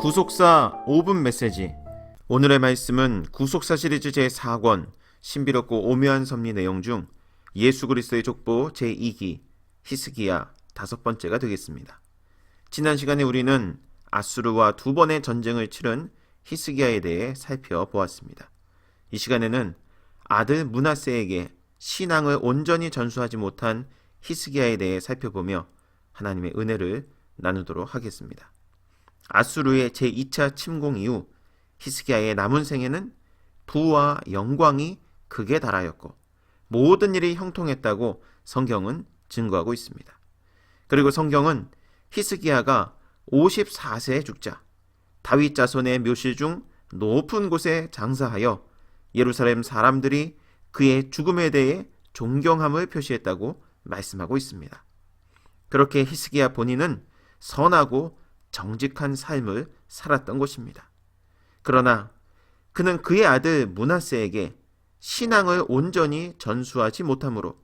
구속사 5분 메시지. 오늘의 말씀은 구속사 시리즈 제4권 신비롭고 오묘한 섭리 내용 중 예수 그리스도의 족보 제2기 히스기야 5번째가 되겠습니다. 지난 시간에 우리는 아수르와 2번의 전쟁을 치른 히스기야에 대해 살펴보았습니다. 이 시간에는 아들 므낫세에게 신앙을 온전히 전수하지 못한 히스기야에 대해 살펴보며 하나님의 은혜를 나누도록 하겠습니다. 아수르의 제2차 침공 이후 히스기야의 남은 생애는 부와 영광이 극에 달하였고 모든 일이 형통했다고 성경은 증거하고 있습니다. 그리고 성경은 히스기야가 54세에 죽자 다윗 자손의 묘실 중 높은 곳에 장사하여 예루살렘 사람들이 그의 죽음에 대해 존경함을 표시했다고 말씀하고 있습니다. 그렇게 히스기야 본인은 선하고 정직한 삶을 살았던 것입니다. 그러나 그는 그의 아들 므낫세에게 신앙을 온전히 전수하지 못하므로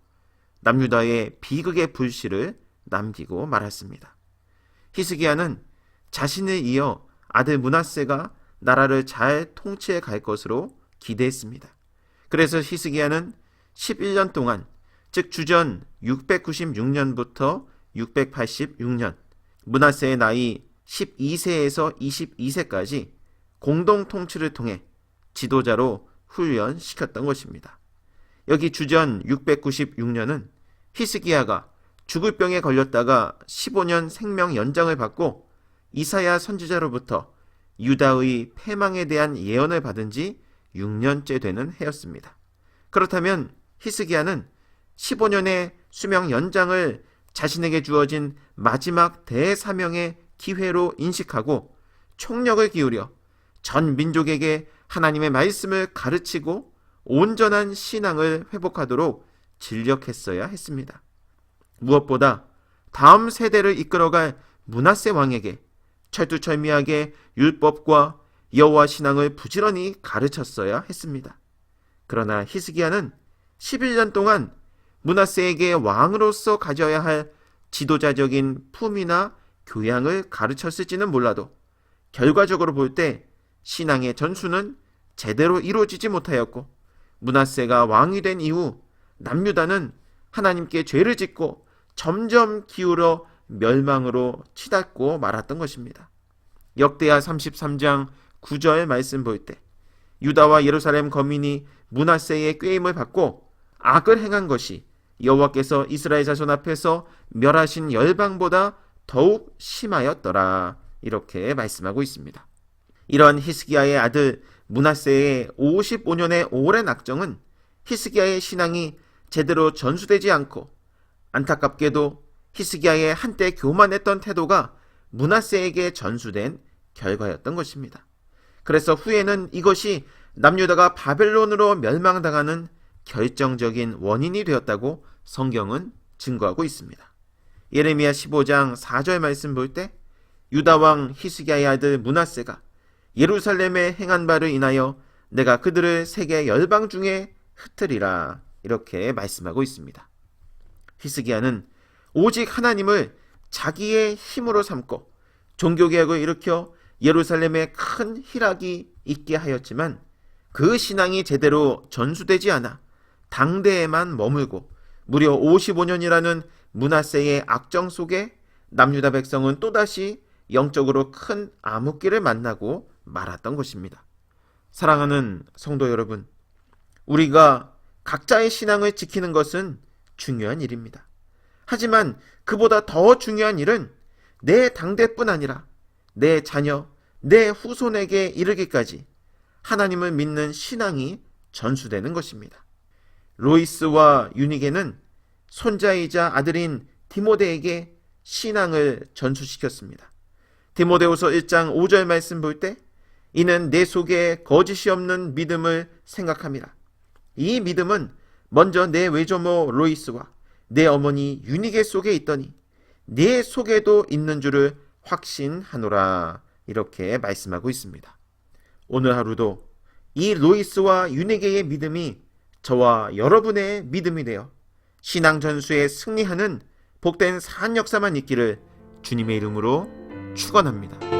남유다의 비극의 불씨를 남기고 말았습니다. 히스기야는 자신을 이어 아들 므낫세가 나라를 잘 통치해 갈 것으로 기대했습니다. 그래서 히스기야는 11년 동안, 즉 주전 696년부터 686년, 므낫세의 나이 12세에서 22세까지 공동 통치를 통해 지도자로 훈련시켰던 것입니다. 여기 주전 696년은 히스기야가 죽을 병에 걸렸다가 15년 생명 연장을 받고 이사야 선지자로부터 유다의 패망에 대한 예언을 받은 지 6년째 되는 해였습니다. 그렇다면 히스기야는 15년의 수명 연장을 자신에게 주어진 마지막 대사명의 기회로 인식하고 총력을 기울여 전 민족에게 하나님의 말씀을 가르치고 온전한 신앙을 회복하도록 진력했어야 했습니다. 무엇보다 다음 세대를 이끌어갈 므낫세 왕에게 철두철미하게 율법과 여호와 신앙을 부지런히 가르쳤어야 했습니다. 그러나 히스기야는 11년 동안 므낫세에게 왕으로서 가져야 할 지도자적인 품이나 교양을 가르쳤을지는 몰라도 결과적으로 볼 때 신앙의 전수는 제대로 이루어지지 못하였고 므낫세가 왕이 된 이후 남유다는 하나님께 죄를 짓고 점점 기울어 멸망으로 치닫고 말았던 것입니다. 역대하 33장 9절 말씀 볼 때 유다와 예루살렘 거민이 므낫세의 꾀임을 받고 악을 행한 것이 여호와께서 이스라엘 자손 앞에서 멸하신 열방보다 더욱 심하였더라, 이렇게 말씀하고 있습니다. 이러한 히스기야의 아들 므낫세의 55년의 오랜 악정은 히스기야의 신앙이 제대로 전수되지 않고 안타깝게도 히스기야의 한때 교만했던 태도가 므낫세에게 전수된 결과였던 것입니다. 그래서 후에는 이것이 남유다가 바벨론으로 멸망당하는 결정적인 원인이 되었다고 성경은 증거하고 있습니다. 예레미야 15장 4절 말씀 볼 때 유다 왕 히스기야의 아들 므낫세가 예루살렘에 행한 바를 인하여 내가 그들을 세계 열방 중에 흩으리라, 이렇게 말씀하고 있습니다. 히스기야는 오직 하나님을 자기의 힘으로 삼고 종교개혁을 일으켜 예루살렘에 큰 희락이 있게 하였지만 그 신앙이 제대로 전수되지 않아 당대에만 머물고 무려 55년이라는 므낫세의 악정 속에 남유다 백성은 또다시 영적으로 큰 암흑기를 만나고 말았던 것입니다. 사랑하는 성도 여러분, 우리가 각자의 신앙을 지키는 것은 중요한 일입니다. 하지만 그보다 더 중요한 일은 내 당대뿐 아니라 내 자녀, 내 후손에게 이르기까지 하나님을 믿는 신앙이 전수되는 것입니다. 로이스와 유니게는 손자이자 아들인 디모데에게 신앙을 전수시켰습니다. 디모데후서 1장 5절 말씀 볼 때 이는 내 속에 거짓이 없는 믿음을 생각함이라. 이 믿음은 먼저 내 외조모 로이스와 내 어머니 유니게 속에 있더니 내 속에도 있는 줄을 확신하노라, 이렇게 말씀하고 있습니다. 오늘 하루도 이 로이스와 유니게의 믿음이 저와 여러분의 믿음이 되어 신앙 전수에 승리하는 복된 산 역사만 있기를 주님의 이름으로 축원합니다.